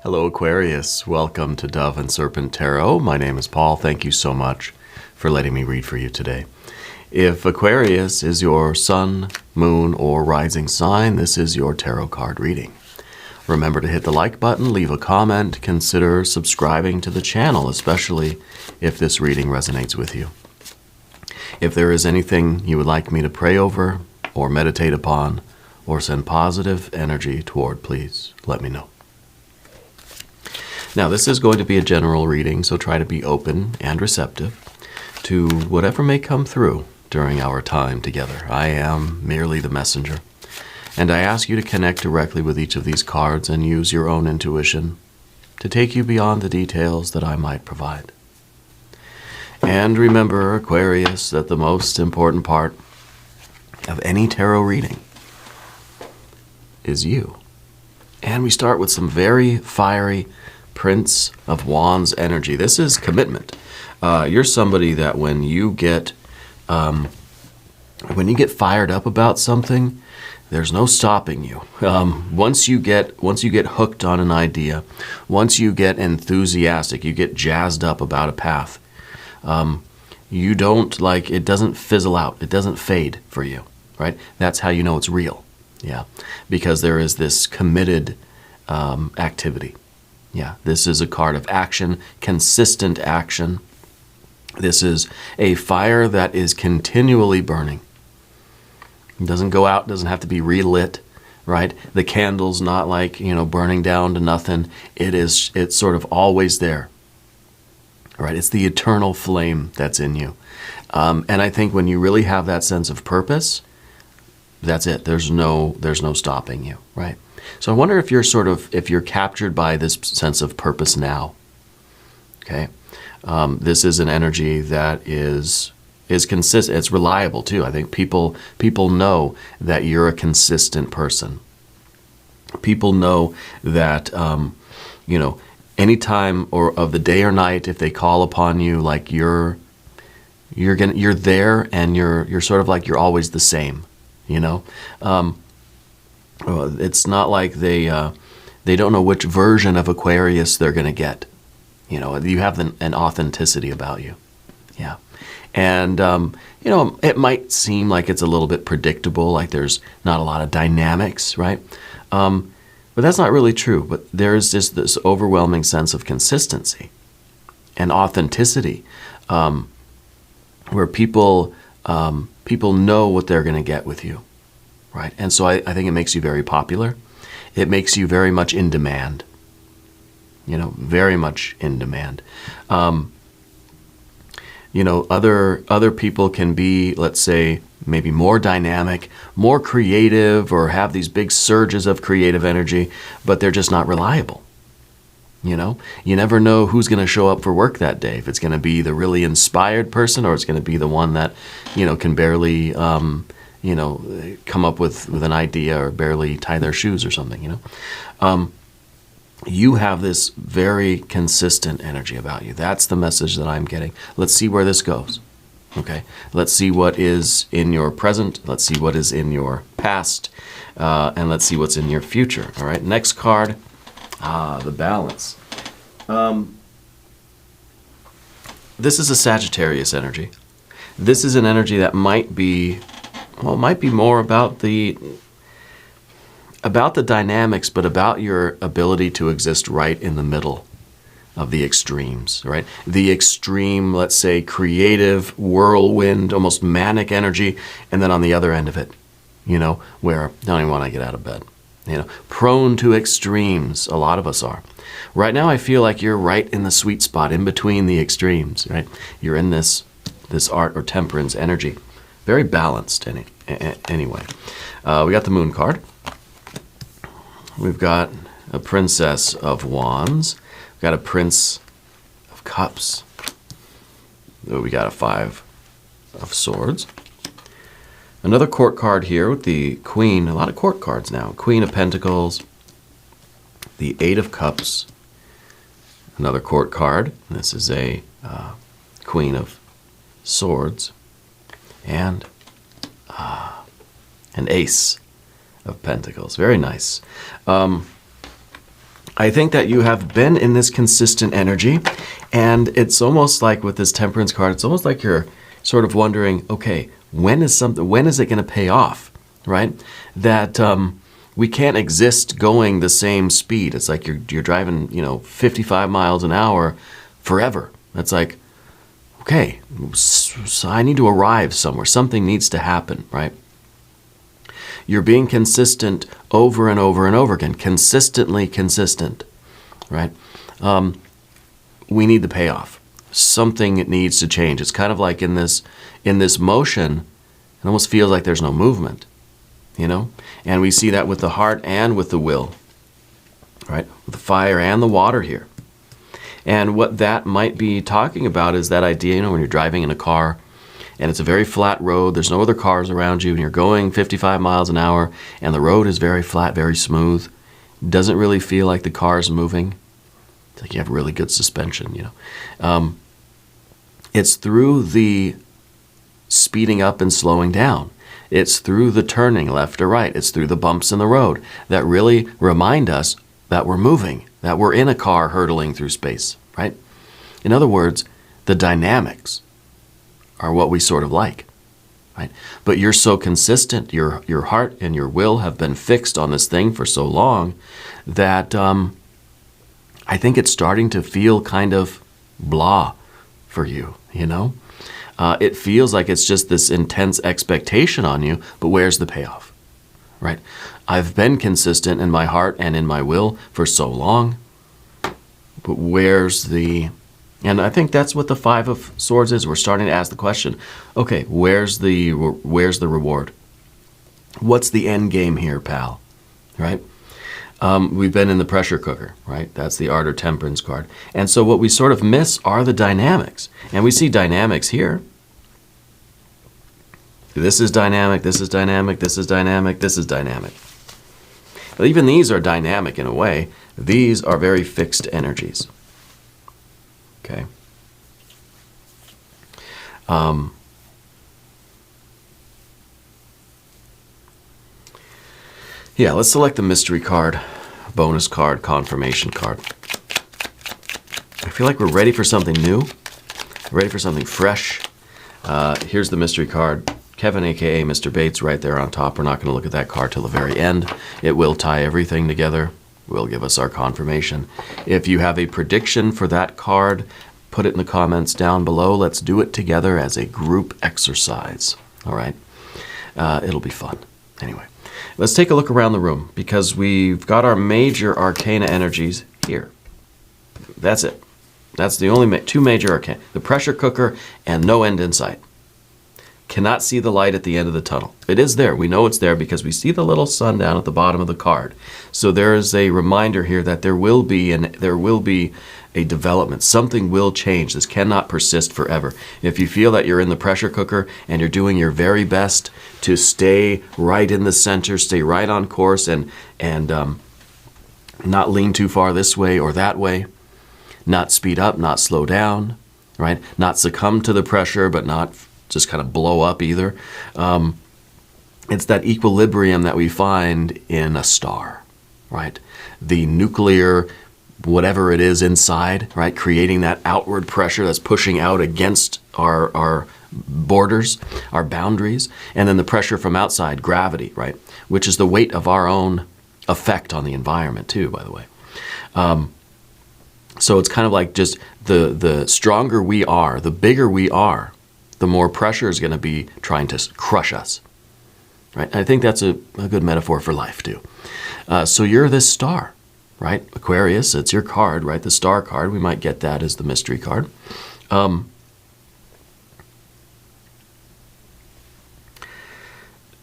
Hello, Aquarius. Welcome to Dove and Serpent Tarot. My name is Paul. Thank you so much for letting me read for you today. If Aquarius is your sun, moon, or rising sign, this is your tarot card reading. Remember to hit the like button, leave a comment, consider subscribing to the channel, especially if this reading resonates with you. If there is anything you would like me to pray over, or meditate upon, or send positive energy toward, please let me know. Now, this is going to be a general reading, so try to be open and receptive to whatever may come through during our time together. I am merely the messenger, and I ask you to connect directly with each of these cards and use your own intuition to take you beyond the details that I might provide. And remember, Aquarius, that the most important part of any tarot reading is you. And we start with some very fiery Prince of Wands energy. This is commitment. You're somebody that when you get fired up about something, there's no stopping you. Once you get hooked on an idea, once you get enthusiastic, you get jazzed up about a path. You don't it doesn't fizzle out. It doesn't fade for you, right? That's how you know it's real. Yeah, because there is this committed activity. Yeah, this is a card of action, consistent action. This is a fire that is continually burning. It doesn't go out, doesn't have to be relit, right? The candle's not burning down to nothing. It's sort of always there, right? It's the eternal flame that's in you. And I think when you really have that sense of purpose, that's it. There's no stopping you, right? So I wonder if you're captured by this sense of purpose now. Okay, this is an energy that is consistent. It's reliable too. I think people know that you're a consistent person. People know that any time or of the day or night, if they call upon you, like you're there, and you're sort of like you're always the same. It's not like they don't know which version of Aquarius they're going to get. You have an authenticity about you. Yeah. And, it might seem like it's a little bit predictable, like there's not a lot of dynamics, right? But that's not really true. But there's just this overwhelming sense of consistency and authenticity, where people know what they're going to get with you. Right, and so I think it makes you very popular. It makes you very much in demand. Very much in demand. Other people can be, let's say, maybe more dynamic, more creative, or have these big surges of creative energy, but they're just not reliable. You never know who's going to show up for work that day. If it's going to be the really inspired person, or it's going to be the one that, can barely come up with an idea or barely tie their shoes or something, You have this very consistent energy about you. That's the message that I'm getting. Let's see where this goes. Okay. Let's see what is in your present. Let's see what is in your past. And let's see what's in your future. All right. Next card. The Balance. This is a Sagittarius energy. This is an energy that might be more about the dynamics, but about your ability to exist right in the middle of the extremes, right? The extreme, let's say, creative whirlwind, almost manic energy, and then on the other end of it, where I don't even want to get out of bed. Prone to extremes, a lot of us are. Right now, I feel like you're right in the sweet spot, in between the extremes, right? You're in this art or temperance energy. Very balanced, anyway. We got the Moon card. We've got a Princess of Wands. We've got a Prince of Cups. We got a Five of Swords. Another court card here with the Queen. A lot of court cards now. Queen of Pentacles. The Eight of Cups. Another court card. This is a Queen of Swords. And an Ace of Pentacles. Very nice. I think that you have been in this consistent energy, and it's almost like with this Temperance card, it's almost like you're sort of wondering, okay, when is it going to pay off, right? That we can't exist going the same speed. It's like you're driving, 55 miles an hour forever. It's like, okay, so I need to arrive somewhere. Something needs to happen, right? You're being consistent over and over and over again, consistently consistent, right? We need the payoff. Something needs to change. It's kind of like in this motion, it almost feels like there's no movement, And we see that with the heart and with the will, right? With the fire and the water here. And what that might be talking about is that idea, when you're driving in a car, and it's a very flat road, there's no other cars around you, and you're going 55 miles an hour, and the road is very flat, very smooth. It doesn't really feel like the car's moving. It's like you have really good suspension, It's through the speeding up and slowing down. It's through the turning left or right. It's through the bumps in the road that really remind us that we're moving, that we're in a car hurtling through space, right? In other words, the dynamics are what we sort of like, right? But you're so consistent, your heart and your will have been fixed on this thing for so long that I think it's starting to feel kind of blah for you, It feels like it's just this intense expectation on you, but where's the payoff, right? I've been consistent in my heart and in my will for so long, but where's the... And I think that's what the Five of Swords is. We're starting to ask the question, okay, where's the reward? What's the end game here, pal? Right? We've been in the pressure cooker, right? That's the Art or Temperance card. And so what we sort of miss are the dynamics. And we see dynamics here. This is dynamic, this is dynamic, this is dynamic, this is dynamic. But even these are dynamic in a way. These are very fixed energies. Okay. Yeah, let's select the mystery card, bonus card, confirmation card. I feel like we're ready for something new, ready for something fresh. Here's the mystery card. Kevin, a.k.a. Mr. Bates, right there on top. We're not going to look at that card till the very end. It will tie everything together. Will give us our confirmation. If you have a prediction for that card, put it in the comments down below. Let's do it together as a group exercise. All right? It'll be fun. Anyway, let's take a look around the room because we've got our major arcana energies here. That's it. That's the only two major arcana. The pressure cooker and no end in sight. Cannot see the light at the end of the tunnel. It is there. We know it's there because we see the little sun down at the bottom of the card. So there is a reminder here that there will be a development. Something will change. This cannot persist forever. If you feel that you're in the pressure cooker and you're doing your very best to stay right in the center, stay right on course, and not lean too far this way or that way, not speed up, not slow down, right? Not succumb to the pressure, but not just kind of blow up either. It's that equilibrium that we find in a star, right? The nuclear, whatever it is inside, right? Creating that outward pressure that's pushing out against our borders, our boundaries. And then the pressure from outside, gravity, right? Which is the weight of our own effect on the environment too, by the way. So it's kind of like just the stronger we are, the bigger we are, the more pressure is going to be trying to crush us, right? And I think that's a good metaphor for life too. So you're this star, right? Aquarius, it's your card, right? The star card, we might get that as the mystery card.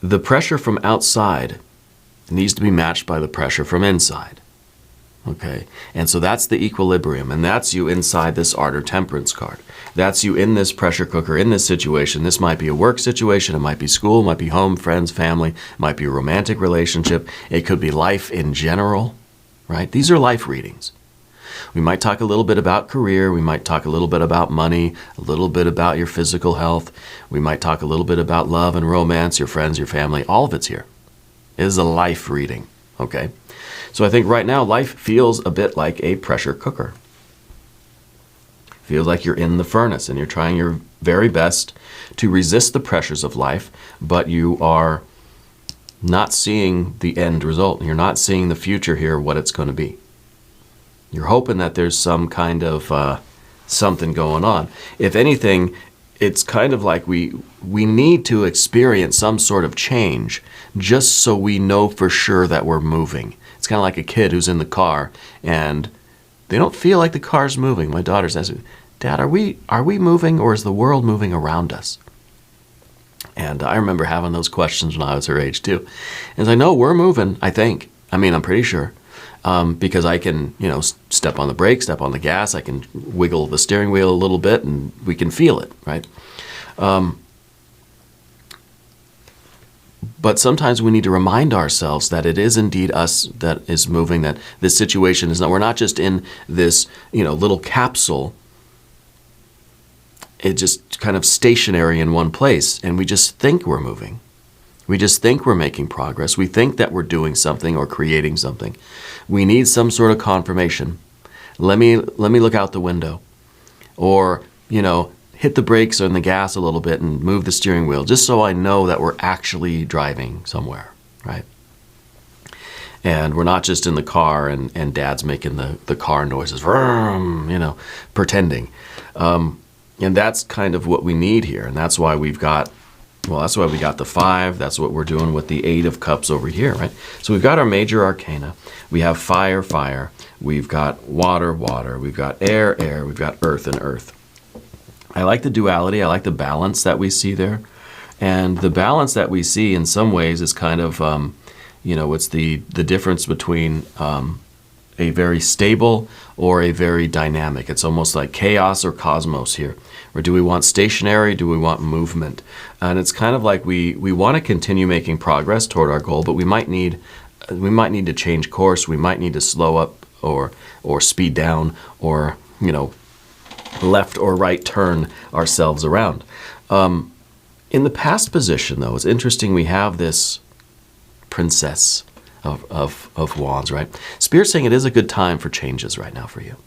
The pressure from outside needs to be matched by the pressure from inside. Okay, and so that's the equilibrium, and that's you inside this Art or Temperance card. That's you in this pressure cooker, in this situation. This might be a work situation, it might be school, it might be home, friends, family, it might be a romantic relationship, it could be life in general, right? These are life readings. We might talk a little bit about career, we might talk a little bit about money, a little bit about your physical health, we might talk a little bit about love and romance, your friends, your family, all of it's here. It is a life reading, okay? So I think right now life feels a bit like a pressure cooker. Feels like you're in the furnace and you're trying your very best to resist the pressures of life, but you are not seeing the end result. You're not seeing the future here, what it's going to be. You're hoping that there's some kind of something going on. If anything, it's kind of like we need to experience some sort of change just so we know for sure that we're moving. It's kind of like a kid who's in the car and they don't feel like the car's moving. My daughter says, Dad, are we moving, or is the world moving around us? And I remember having those questions when I was her age too. And I know we're moving, I think. I mean, I'm pretty sure. Because I can, step on the brake, step on the gas, I can wiggle the steering wheel a little bit and we can feel it, right? But sometimes we need to remind ourselves that it is indeed us that is moving, that this situation is not, we're not just in this, little capsule. It's just kind of stationary in one place, and we just think we're moving. We just think we're making progress. We think that we're doing something or creating something. We need some sort of confirmation. Let me look out the window, or hit the brakes on the gas a little bit and move the steering wheel, just so I know that we're actually driving somewhere, right? And we're not just in the car and Dad's making the car noises, vroom, pretending. And that's kind of what we need here, and that's why we got the 5. That's what we're doing with the 8 of Cups over here, right? So we've got our major arcana. We have fire, fire. We've got water, water. We've got air, air. We've got earth and earth. I like the duality. I like the balance that we see there. And the balance that we see in some ways is kind of, it's the difference between a very stable or a very dynamic. It's almost like chaos or cosmos here. Or do we want stationary? Do we want movement? And it's kind of like we want to continue making progress toward our goal, but we might need to change course. We might need to slow up or speed down, or left or right turn ourselves around. In the past position, though, it's interesting. We have this Princess of Wands, right? Spirit's saying it is a good time for changes right now for you.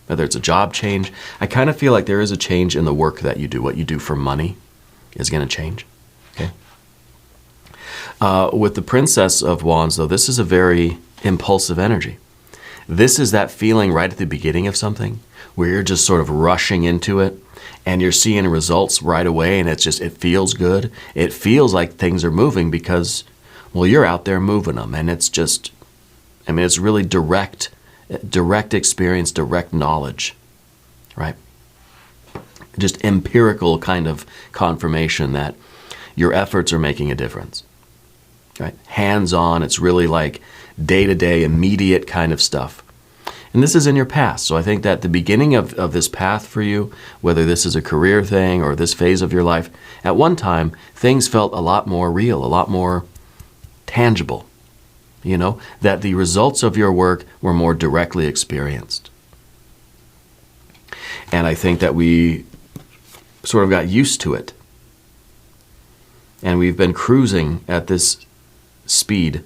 Whether it's a job change, I kind of feel like there is a change in the work that you do. What you do for money is going to change. Okay. With the Princess of Wands, though, this is a very impulsive energy. This is that feeling right at the beginning of something where you're just sort of rushing into it and you're seeing results right away, and it feels good. It feels like things are moving because, well, you're out there moving them, and it's just, it's really direct experience, direct knowledge, right? Just empirical kind of confirmation that your efforts are making a difference, right? Hands-on, it's really like day-to-day, immediate kind of stuff. And this is in your past. So I think that the beginning of this path for you, whether this is a career thing or this phase of your life, at one time, things felt a lot more real, a lot more tangible. That the results of your work were more directly experienced. And I think that we sort of got used to it. And we've been cruising at this speed,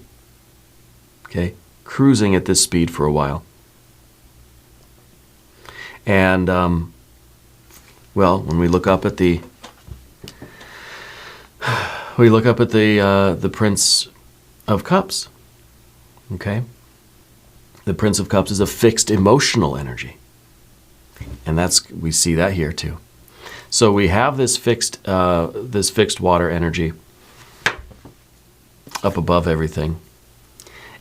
okay? Cruising at this speed for a while. And, when we look up at the Prince of Cups, okay? The Prince of Cups is a fixed emotional energy. And we see that here too. So we have this fixed water energy up above everything.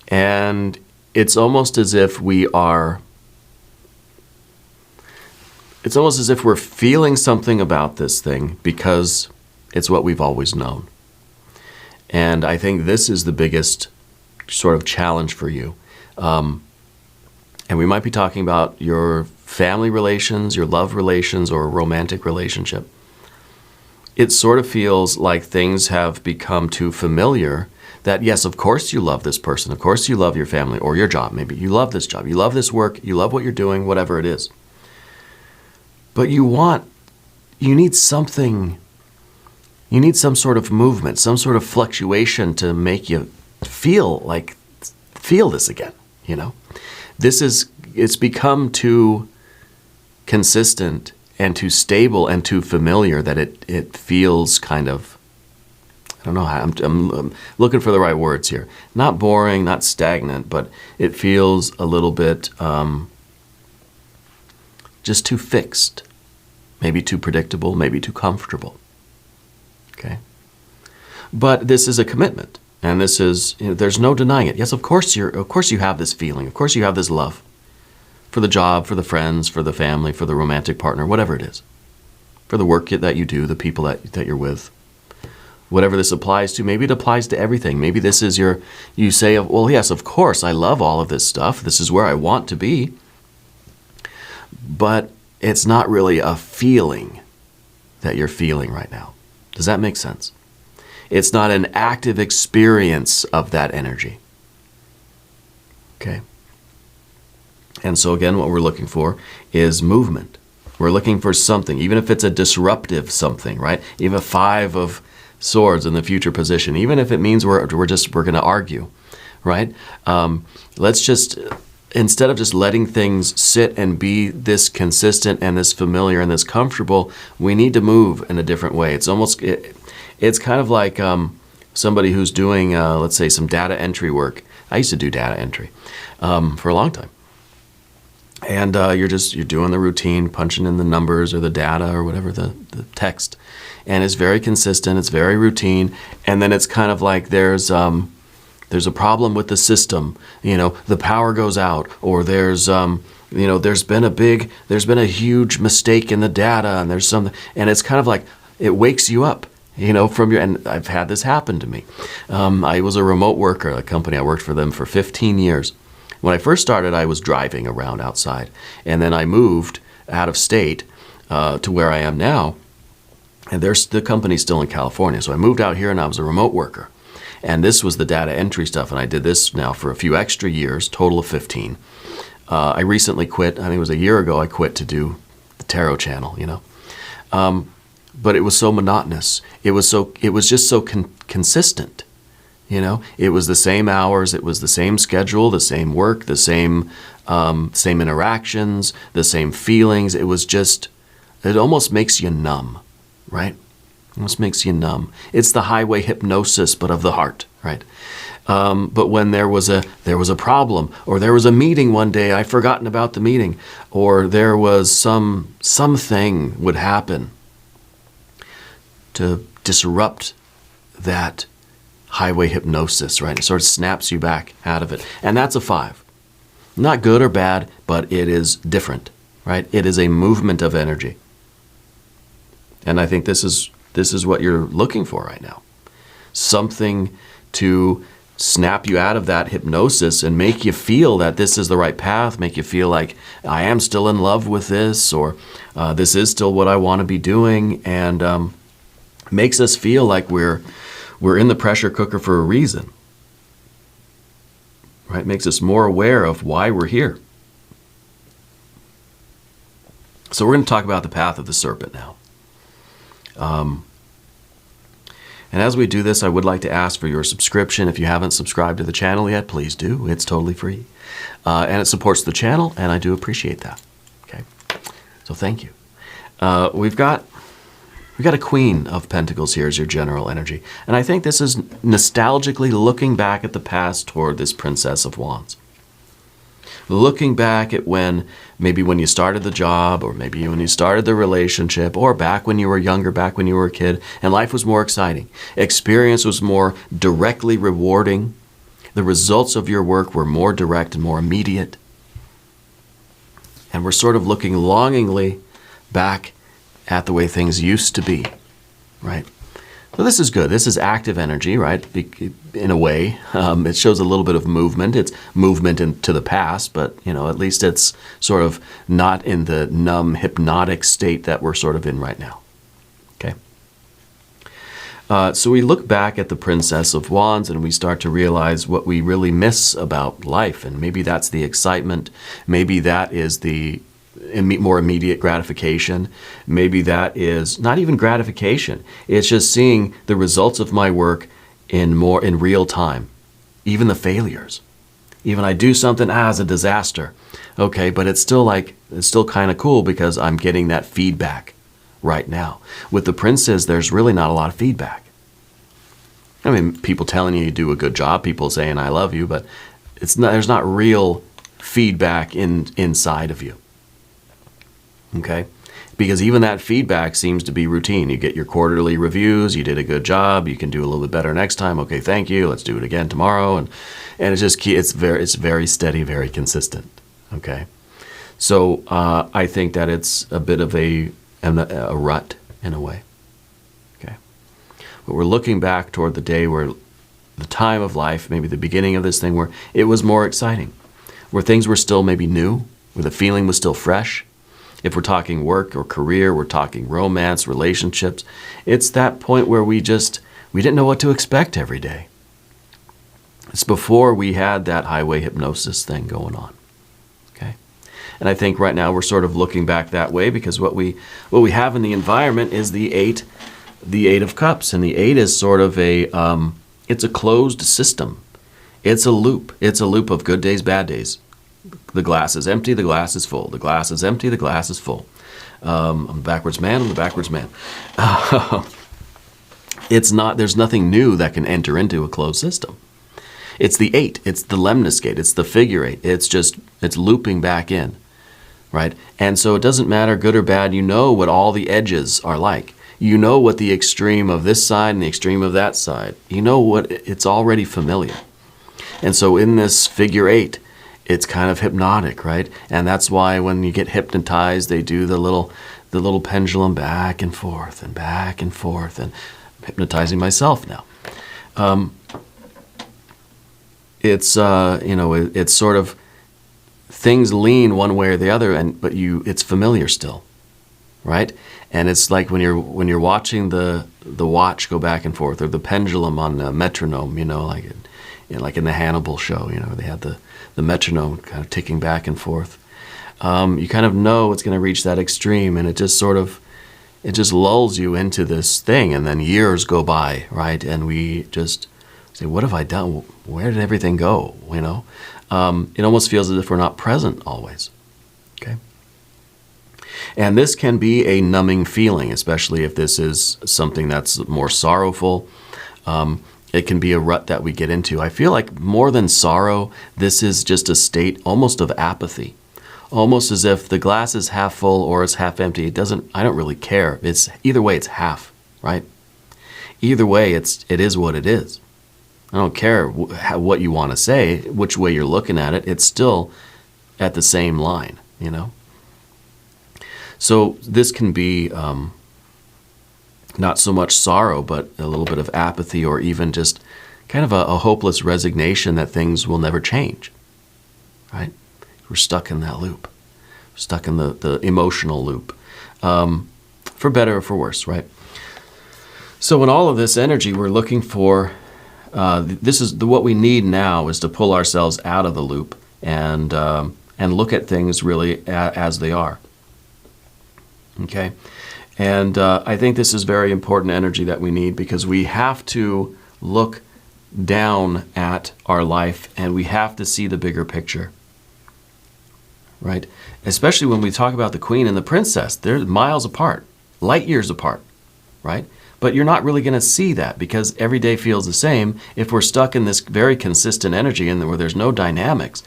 And it's almost as if we're feeling something about this thing because it's what we've always known. And I think this is the biggest sort of challenge for you. And we might be talking about your family relations, your love relations, or a romantic relationship. It sort of feels like things have become too familiar that, yes, of course you love this person. Of course you love your family or your job. Maybe you love this job. You love this work. You love what you're doing, whatever it is. But you need something. You need some sort of movement, some sort of fluctuation to make you feel like feel this again, It's become too consistent and too stable and too familiar that it feels kind of, I don't know, I'm looking for the right words here. Not boring, not stagnant, but it feels a little bit just too fixed. Maybe too predictable, maybe too comfortable. Okay? But this is a commitment. And this is, there's no denying it. Yes, of course you have this feeling. Of course you have this love for the job, for the friends, for the family, for the romantic partner, whatever it is. For the work that you do, the people that you're with. Whatever this applies to, maybe it applies to everything. Maybe this is you say, well, yes, of course, I love all of this stuff. This is where I want to be. But it's not really a feeling that you're feeling right now. Does that make sense? It's not an active experience of that energy. Okay? And so again, what we're looking for is movement. We're looking for something, even if it's a disruptive something, right? Even a 5 of Swords in the future position, even if it means we're going to argue, right? Let's just, instead of just letting things sit and be this consistent and this familiar and this comfortable, we need to move in a different way. It's kind of like somebody who's doing, let's say, some data entry work. I used to do data entry for a long time. And you're doing the routine, punching in the numbers or the data or whatever, the text. And it's very consistent, it's very routine. And then it's kind of like there's a problem with the system. The power goes out, or there's been a huge mistake in the data, and there's something, and it's kind of like it wakes you up. And I've had this happen to me. I was a remote worker at a company. I worked for them for 15 years. When I first started, I was driving around outside. And then I moved out of state to where I am now. And the company's still in California. So I moved out here and I was a remote worker. And this was the data entry stuff. And I did this now for a few extra years, total of 15. I recently quit. I think it was a year ago I quit to do the tarot channel, But it was so monotonous. It was just so consistent. It was the same hours, it was the same schedule, the same work, the same interactions, the same feelings. It almost makes you numb, right? It almost makes you numb. It's the highway hypnosis, but of the heart, right? But when there was a problem, or there was a meeting one day, I'd forgotten about the meeting, or there was something would happen to disrupt that highway hypnosis, right? It sort of snaps you back out of it. And that's a 5. Not good or bad, but it is different, right? It is a movement of energy. And I think this is what you're looking for right now. Something to snap you out of that hypnosis and make you feel that this is the right path, make you feel like I am still in love with this, or this is still what I want to be doing, and makes us feel like we're in the pressure cooker for a reason, right? Makes us more aware of why we're here. So we're going to talk about the path of the serpent now. And as we do this, I would like to ask for your subscription. If you haven't subscribed to the channel yet, please do. It's totally free. And it supports the channel, and I do appreciate that. Okay, so thank you. We've got a Queen of Pentacles here as your general energy. And I think this is nostalgically looking back at the past toward this Princess of Wands. Looking back at maybe when you started the job, or maybe when you started the relationship, or back when you were younger, back when you were a kid, and life was more exciting. Experience was more directly rewarding. The results of your work were more direct and more immediate. And we're sort of looking longingly back at the way things used to be, right? So this is good. This is active energy, right? In a way, it shows a little bit of movement. It's movement into the past, but at least it's sort of not in the numb, hypnotic state that we're sort of in right now. Okay. So we look back at the Princess of Wands and we start to realize what we really miss about life, and maybe that's the excitement. Maybe that is the more immediate gratification. Maybe that is not even gratification. It's just seeing the results of my work in real time, even the failures. Even I do something, it's a disaster. Okay, but it's still kind of cool because I'm getting that feedback right now. With the princes, there's really not a lot of feedback. I mean, people telling you do a good job, people saying I love you, but there's not real feedback inside of you. Okay? Because even that feedback seems to be routine. You get your quarterly reviews, you did a good job, you can do a little bit better next time. Okay, thank you. Let's do it again tomorrow. And it's very steady, very consistent. Okay? So I think that it's a bit of a rut in a way. Okay? But we're looking back toward the day where the time of life, maybe the beginning of this thing where it was more exciting, where things were still maybe new, where the feeling was still fresh. If we're talking work or career, we're talking romance, relationships, it's that point where we didn't know what to expect every day. It's before we had that highway hypnosis thing going on. Okay? And I think right now we're sort of looking back that way because what we have in the environment is the eight of cups. And the 8 is sort of it's a closed system. It's a loop. It's a loop of good days, bad days. The glass is empty, the glass is full. The glass is empty, the glass is full. I'm the backwards man, there's nothing new that can enter into a closed system. It's the 8, it's the lemniscate, it's the figure 8. It's looping back in, right? And so it doesn't matter good or bad, you know what all the edges are like. You know what the extreme of this side and the extreme of that side. You know what, it's already familiar. And so in this figure 8, it's kind of hypnotic, right? And that's why when you get hypnotized, they do the little pendulum back and forth, and I'm hypnotizing myself now. It's it's sort of things lean one way or the other, but it's familiar still, right? And it's like when you're watching the watch go back and forth, or the pendulum on a metronome, like in the Hannibal show, they had the metronome kind of ticking back and forth. You kind of know it's going to reach that extreme, and it just lulls you into this thing, and then years go by, right? And we just say, what have I done? Where did everything go? It almost feels as if we're not present always. Okay. And this can be a numbing feeling, especially if this is something that's more sorrowful. It can be a rut that we get into. I feel like more than sorrow, this is just a state almost of apathy. Almost as if the glass is half full or it's half empty. I don't really care. Either way, it's half, right? Either way, it is what it is. I don't care what you want to say, which way you're looking at it. It's still at the same line, So this can be not so much sorrow, but a little bit of apathy, or even just kind of a hopeless resignation that things will never change, right? We're stuck in that loop, stuck in the emotional loop, for better or for worse, right? So in all of this energy, we're looking for, what we need now is to pull ourselves out of the loop and look at things really as they are, okay? And I think this is very important energy that we need, because we have to look down at our life and we have to see the bigger picture, right? Especially when we talk about the queen and the princess. They're miles apart, light years apart, right? But you're not really going to see that because every day feels the same. If we're stuck in this very consistent energy and where there's no dynamics,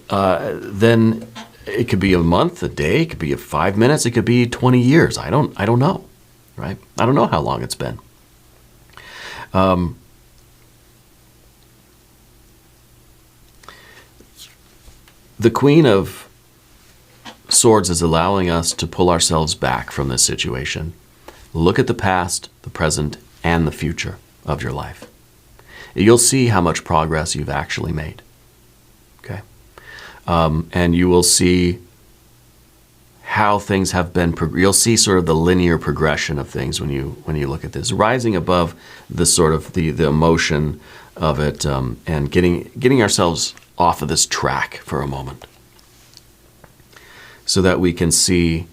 then it could be a month, a day, it could be 5 minutes, it could be 20 years. I don't know, right? I don't know how long it's been. The Queen of Swords is allowing us to pull ourselves back from this situation. Look at the past, the present, and the future of your life. You'll see how much progress you've actually made. Okay? And you will see how things have been, you'll see sort of the linear progression of things when you look at this, rising above the sort of the emotion of it, and getting ourselves off of this track for a moment so that we can see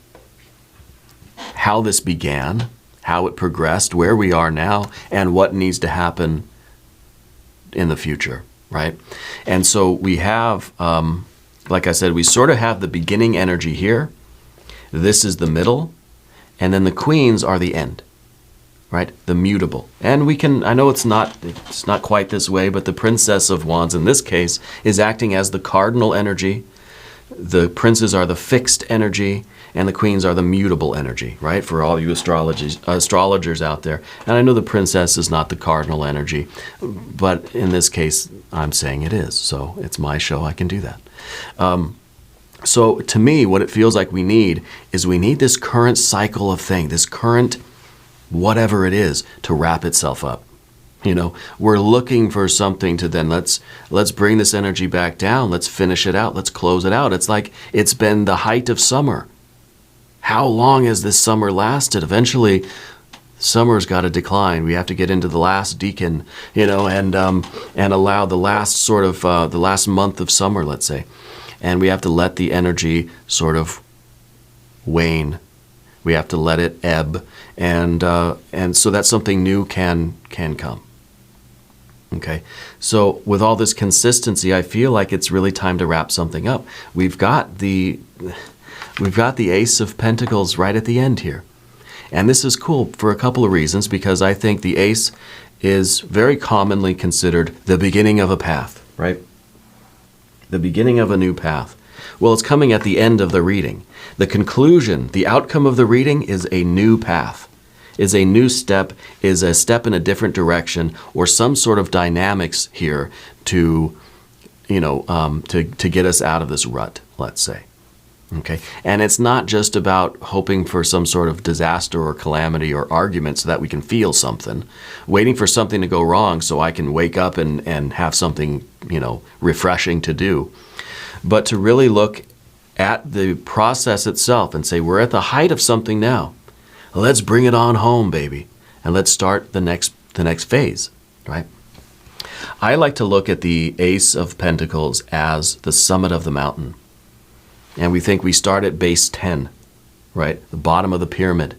how this began, how it progressed, where we are now, and what needs to happen in the future. right? And so we have, like I said, we sort of have the beginning energy here. This is the middle, and then the queens are the end, right? The mutable. And we can, I know it's not quite this way, but the Princess of Wands in this case is acting as the cardinal energy. The princes are the fixed energy, and the queens are the mutable energy, right? For all you astrologers out there. And I know the princess is not the cardinal energy, but in this case, I'm saying it is. So it's my show, I can do that. So to me, what it feels like we need this current cycle of thing, this current whatever it is, to wrap itself up. You know, we're looking for something to then let's bring this energy back down. Let's finish it out. Let's close it out. It's like it's been the height of summer. How long has this summer lasted? Eventually, summer's got to decline. We have to get into the last decan, you know, and allow the last sort of the last month of summer, let's say, and we have to let the energy sort of wane. We have to let it ebb, and so that something new can come. Okay, so with all this consistency, I feel like it's really time to wrap something up. We've got the Ace of Pentacles right at the end here. And this is cool for a couple of reasons, because I think the Ace is very commonly considered the beginning of a path, right? The beginning of a new path. Well, it's coming at the end of the reading. The conclusion, the outcome of the reading is a new path, is a new step, is a step in a different direction, or some sort of dynamics here to, you know, to get us out of this rut, let's say. Okay, and it's not just about hoping for some sort of disaster or calamity or argument so that we can feel something, waiting for something to go wrong so I can wake up and have something, you know, refreshing to do. But to really look at the process itself and say, we're at the height of something now. Let's bring it on home, baby, and let's start the next phase, right? I like to look at the Ace of Pentacles as the summit of the mountain. And we think we start at base 10, right? The bottom of the pyramid.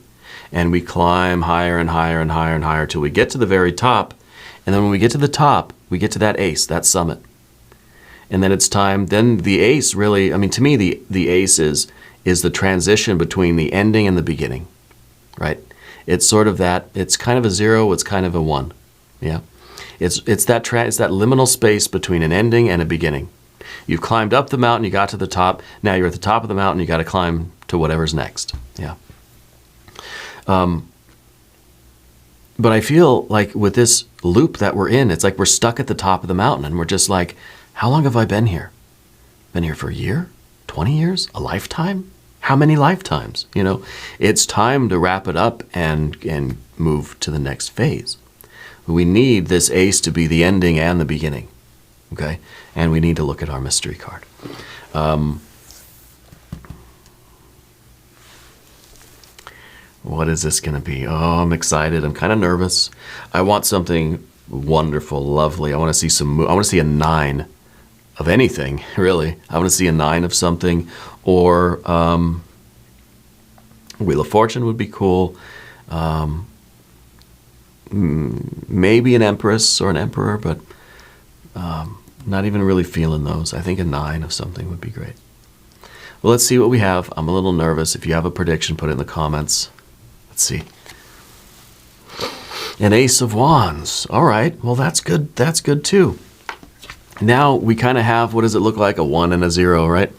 And we climb higher and higher and higher and higher till we get to the very top. And then when we get to the top, we get to that ace, that summit. And then it's time, then the ace really, I mean, to me, the ace is the transition between the ending and the beginning, right? It's sort of that, it's kind of a 0, it's kind of a 1, yeah? It's that liminal space between an ending and a beginning. You've climbed up the mountain, you got to the top. Now you're at the top of the mountain, you got to climb to whatever's next. Yeah. But I feel like with this loop that we're in, it's like we're stuck at the top of the mountain and we're just like, how long have I been here? Been here for a year? 20 years? A lifetime? How many lifetimes? You know, it's time to wrap it up and move to the next phase. We need this ace to be the ending and the beginning. Okay? And we need to look at our mystery card. What is this going to be? Oh, I'm excited. I'm kind of nervous. I want something wonderful, lovely. I want to see I want to see a 9 of anything, really. I want to see a 9 of something, or Wheel of Fortune would be cool. Maybe an Empress or an Emperor, but not even really feeling those. I think a 9 of something would be great. Well, let's see what we have. I'm a little nervous. If you have a prediction, put it in the comments. Let's see. An Ace of Wands. All right. Well, that's good. That's good too. Now we kind of have, what does it look like? A 1 and a 0, right?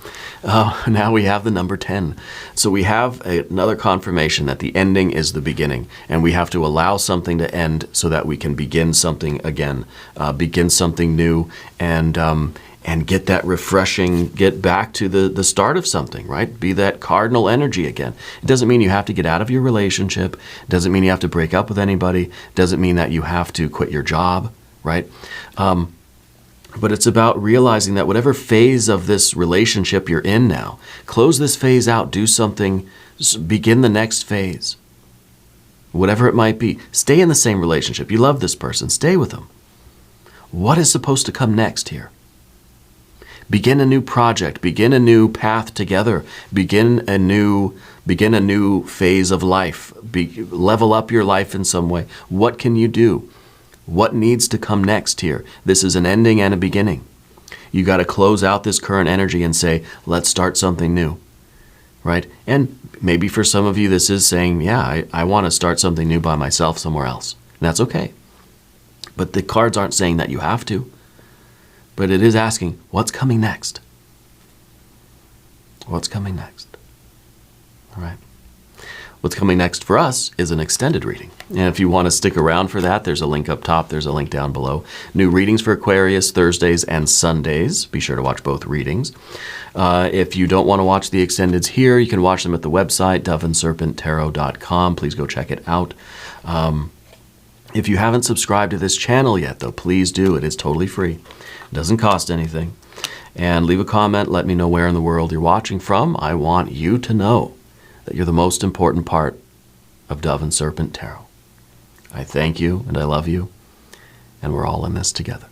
Now we have the number 10. So we have another confirmation that the ending is the beginning, and we have to allow something to end so that we can begin something again, begin something new, and get that refreshing, get back to the start of something, right? Be that cardinal energy again. It doesn't mean you have to get out of your relationship. It doesn't mean you have to break up with anybody. It doesn't mean that you have to quit your job, right? But it's about realizing that whatever phase of this relationship you're in now, close this phase out, do something, begin the next phase. Whatever it might be. Stay in the same relationship. You love this person. Stay with them. What is supposed to come next here? Begin a new project. Begin a new path together. Begin a new phase of life. Level up your life in some way. What can you do? What needs to come next here? This is an ending and a beginning. You got to close out this current energy and say, let's start something new, right? And maybe for some of you, this is saying, yeah, I want to start something new by myself somewhere else. And that's okay. But the cards aren't saying that you have to. But it is asking, what's coming next? What's coming next? All right. What's coming next for us is an extended reading. And if you want to stick around for that, there's a link up top. There's a link down below. New readings for Aquarius, Thursdays and Sundays. Be sure to watch both readings. If you don't want to watch the extendeds here, you can watch them at the website, doveandserpenttarot.com. Please go check it out. If you haven't subscribed to this channel yet, though, please do. It is totally free. It doesn't cost anything. And leave a comment. Let me know where in the world you're watching from. I want you to know that you're the most important part of Dove and Serpent Tarot. I thank you and I love you, and we're all in this together.